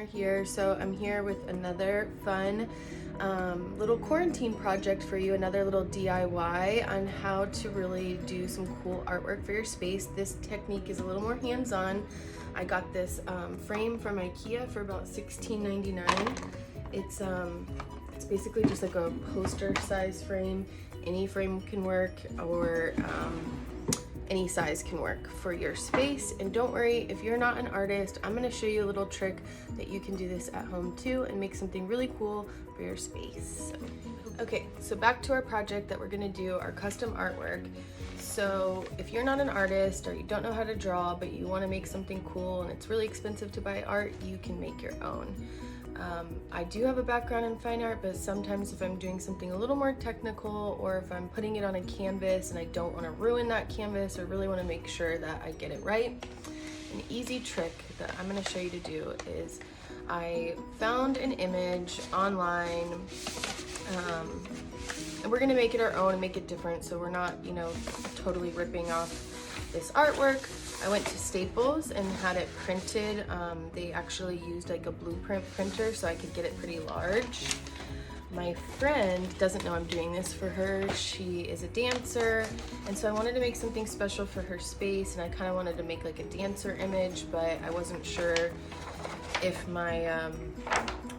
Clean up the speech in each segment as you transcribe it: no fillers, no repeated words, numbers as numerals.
Sommer here. So I'm here with another fun little quarantine project for you, another little DIY on how to really do some cool artwork for your space. This technique is a little more hands-on. I got this frame from IKEA for about $16.99. It's basically just like a poster size frame. Any frame can work, or any size can work for your space. And don't worry, if you're not an artist, I'm going to show you a little trick that you can do this at home too and make something really cool for your space. Okay, so back to our project that we're going to do, our custom artwork. So if you're not an artist or you don't know how to draw but you want to make something cool and it's really expensive to buy art, you can make your own. I do have a background in fine art, but sometimes if I'm doing something a little more technical, or if I'm putting it on a canvas and I don't want to ruin that canvas or really want to make sure that I get it right, an easy trick that I'm going to show you to do is I found an image online, and we're going to make it our own and make it different so we're not, totally ripping off this artwork. I went to Staples and had it printed. They actually used like a blueprint printer so I could get it pretty large. My friend doesn't know I'm doing this for her. She is a dancer, and so I wanted to make something special for her space, and I kind of wanted to make like a dancer image, but I wasn't sure if my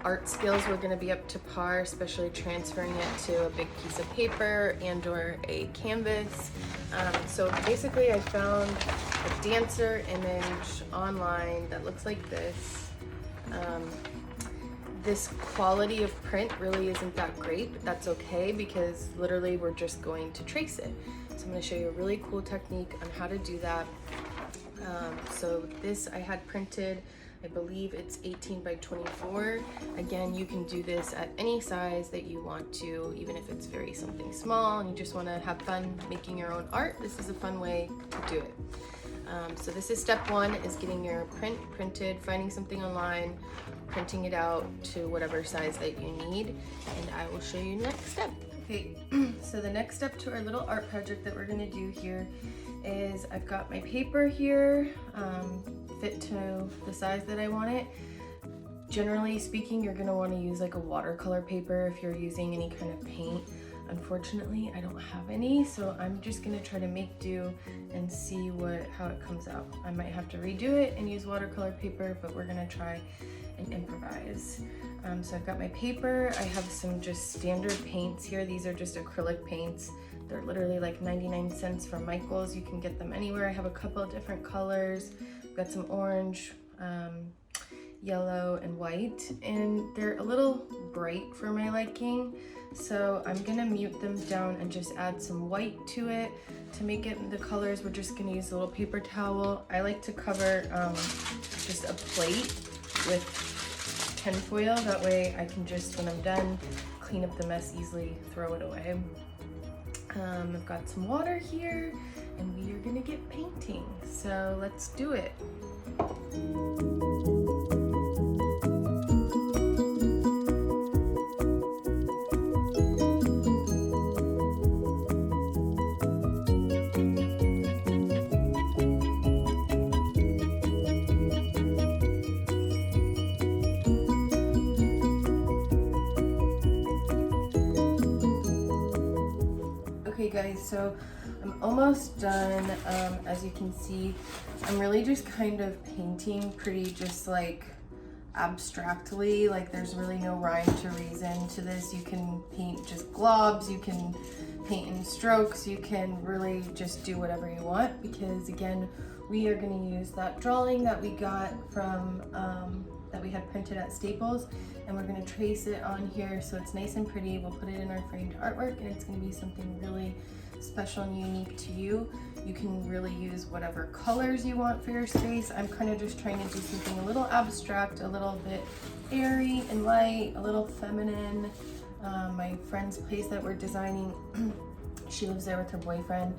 art skills were going to be up to par, especially transferring it to a big piece of paper and or a canvas. So basically I found a dancer image online that looks like this. This quality of print really isn't that great, but that's okay because literally we're just going to trace it. So I'm going to show you a really cool technique on how to do that. So this I had printed, I believe it's 18 by 24. Again, you can do this at any size that you want to, even if it's very something small and you just want to have fun making your own art. This is a fun way to do it. So this is step one, is getting your print printed, finding something online, printing it out to whatever size that you need, and I will show you next step. Okay, so the next step to our little art project that we're gonna do here is I've got my paper here, fit to the size that I want it. Generally speaking, you're gonna wanna use like a watercolor paper if you're using any kind of paint. Unfortunately, I don't have any, so I'm just gonna try to make do and see how it comes out. I might have to redo it and use watercolor paper, but we're gonna try and improvise. So I've got my paper. I have some just standard paints here. These are just acrylic paints. They're literally like 99 cents from Michael's. You can get them anywhere. I have a couple of different colors. I've got some orange, yellow, and white, and they're a little bright for my liking. So I'm gonna mute them down and just add some white to it. To make it the colors, we're just gonna use a little paper towel. I like to cover just a plate with tin foil. That way I can just, when I'm done, clean up the mess easily, throw it away. I've got some water here, and we are gonna get painting. So let's do it. Okay guys, so I'm almost done. As you can see, I'm really just kind of painting pretty just like abstractly, like there's really no rhyme to reason to this. You can paint just globs, you can paint in strokes, you can really just do whatever you want, because again, we are going to use that drawing that we got from that we had printed at Staples, and we're going to trace it on here so it's nice and pretty. We'll put it in our framed artwork, and it's going to be something really special and unique to you. You can really use whatever colors you want for your space. I'm kind of just trying to do something a little abstract, a little bit airy and light, a little feminine. My friend's place that we're designing, she lives there with her boyfriend,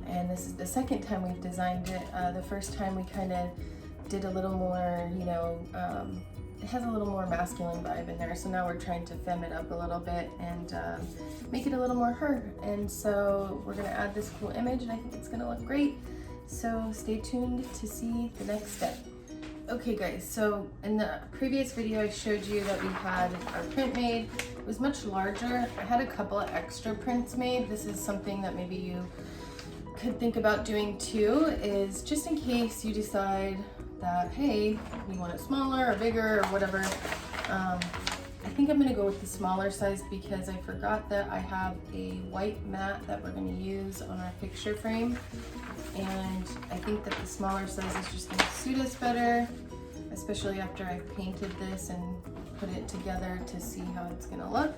and this is the second time we've designed it. The first time we kind of did a little more, it has a little more masculine vibe in there, so now we're trying to femme it up a little bit and make it a little more her. And so we're gonna add this cool image, and I think it's gonna look great. So stay tuned to see the next step. Okay guys, so in the previous video I showed you that we had our print made. It was much larger. I had a couple of extra prints made. This is something that maybe you could think about doing too, is just in case you decide that, hey, you want it smaller or bigger or whatever. I think I'm gonna go with the smaller size because I forgot that I have a white mat that we're gonna use on our picture frame. And I think that the smaller size is just gonna suit us better, especially after I've painted this and put it together to see how it's gonna look.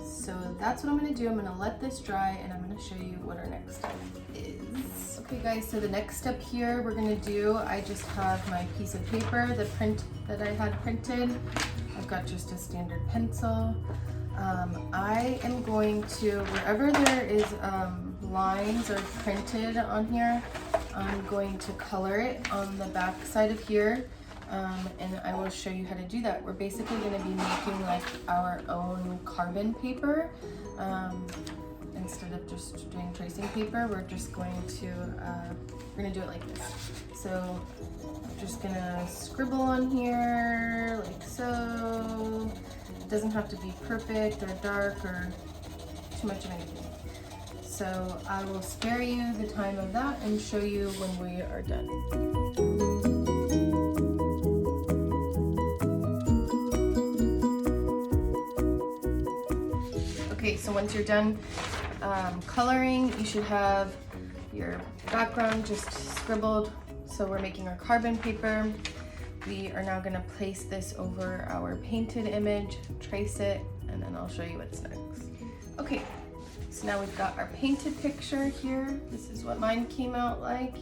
So that's what I'm gonna do. I'm gonna let this dry and I'm gonna show you what our next step is. Okay guys, so the next step here we're gonna do, I just have my piece of paper, the print that I had printed. I've got just a standard pencil. I am going to, wherever there is lines are printed on here, I'm going to color it on the back side of here. And I will show you how to do that. We're basically going to be making like our own carbon paper. Instead of just doing tracing paper, we're just going to, we're going to do it like this. So I'm just going to scribble on here like so. It doesn't have to be perfect or dark or too much of anything. So I will spare you the time of that and show you when we are done. Okay, so once you're done coloring, you should have your background just scribbled. So we're making our carbon paper. We are now gonna place this over our painted image, trace it, and then I'll show you what's next. Okay, so now we've got our painted picture here. This is what mine came out like.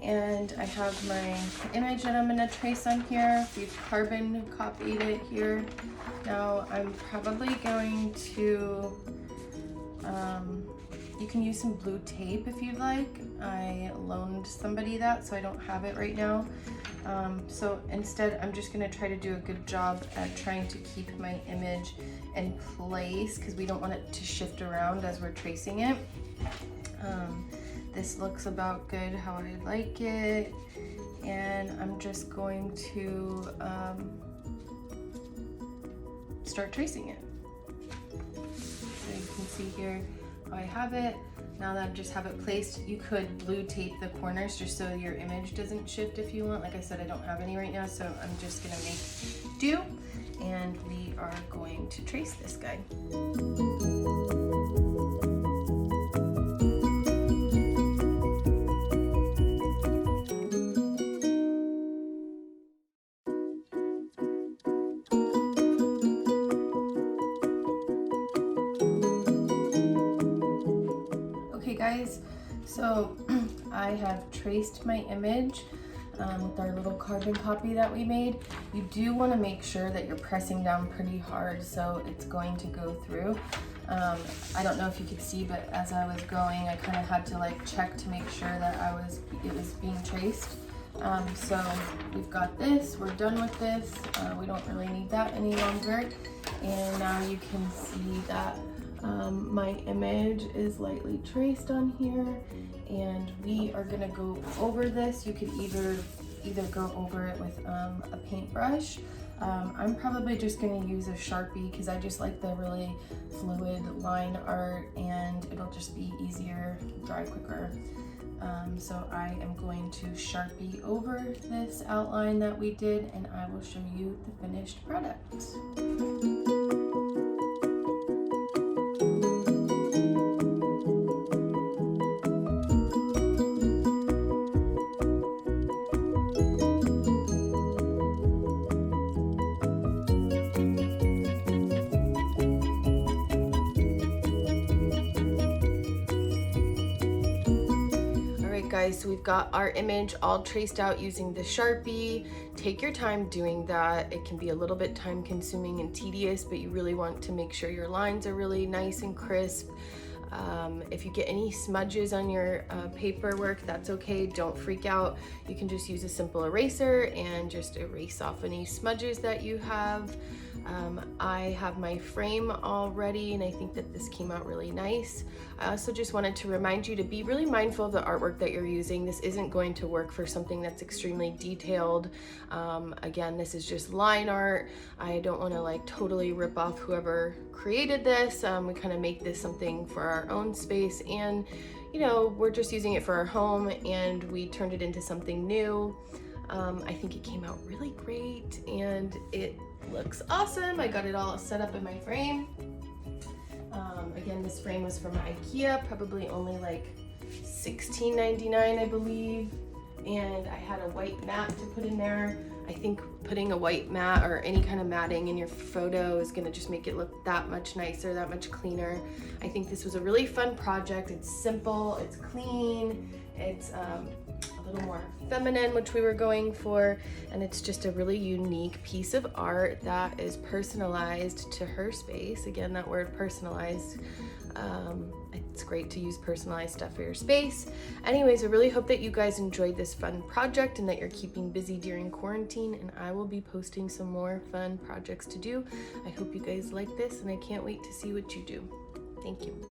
And I have my image that I'm gonna trace on here. We've carbon copied it here. Now I'm probably going to, you can use some blue tape if you'd like. I loaned somebody that, so I don't have it right now. So instead, I'm just gonna try to do a good job at trying to keep my image in place because we don't want it to shift around as we're tracing it. This looks about good how I like it, and I'm just going to start tracing it. So you can see here how I have it. Now that I just have it placed, you could blue tape the corners just so your image doesn't shift if you want. Like I said, I don't have any right now, so I'm just gonna make do, and we are going to trace this guy. Okay guys, so I have traced my image with our little carbon copy that we made. You do want to make sure that you're pressing down pretty hard so it's going to go through. I don't know if you could see, but as I was going, I kind of had to like check to make sure that it was being traced. So we've got this, we're done with this. We don't really need that any longer. And now you can see that my image is lightly traced on here, and we are gonna go over this. You could either go over it with a paintbrush. I'm probably just gonna use a Sharpie because I just like the really fluid line art and it'll just be easier, dry quicker. So I am going to Sharpie over this outline that we did, and I will show you the finished product. Guys, so we've got our image all traced out using the Sharpie. Take your time doing that. It can be a little bit time consuming and tedious, but you really want to make sure your lines are really nice and crisp. If you get any smudges on your paperwork, that's okay. Don't freak out. You can just use a simple eraser and just erase off any smudges that you have. I have my frame all ready, and I think that this came out really nice. I also just wanted to remind you to be really mindful of the artwork that you're using. This isn't going to work for something that's extremely detailed. Again, this is just line art. I don't want to like totally rip off whoever created this. We kind of make this something for our own space, and you know, we're just using it for our home, and we turned it into something new. I think it came out really great, and it looks awesome. I got it all set up in my frame. Again, this frame was from IKEA, probably only like $16.99, I believe. And I had a white mat to put in there. I think putting a white mat or any kind of matting in your photo is gonna just make it look that much nicer, that much cleaner. I think this was a really fun project. It's simple, it's clean, it's a little more feminine, which we were going for, and it's just a really unique piece of art that is personalized to her space. Again, that word personalized. It's great to use personalized stuff for your space. Anyways, I really hope that you guys enjoyed this fun project and that you're keeping busy during quarantine, and I will be posting some more fun projects to do. I hope you guys like this, and I can't wait to see what you do. Thank you.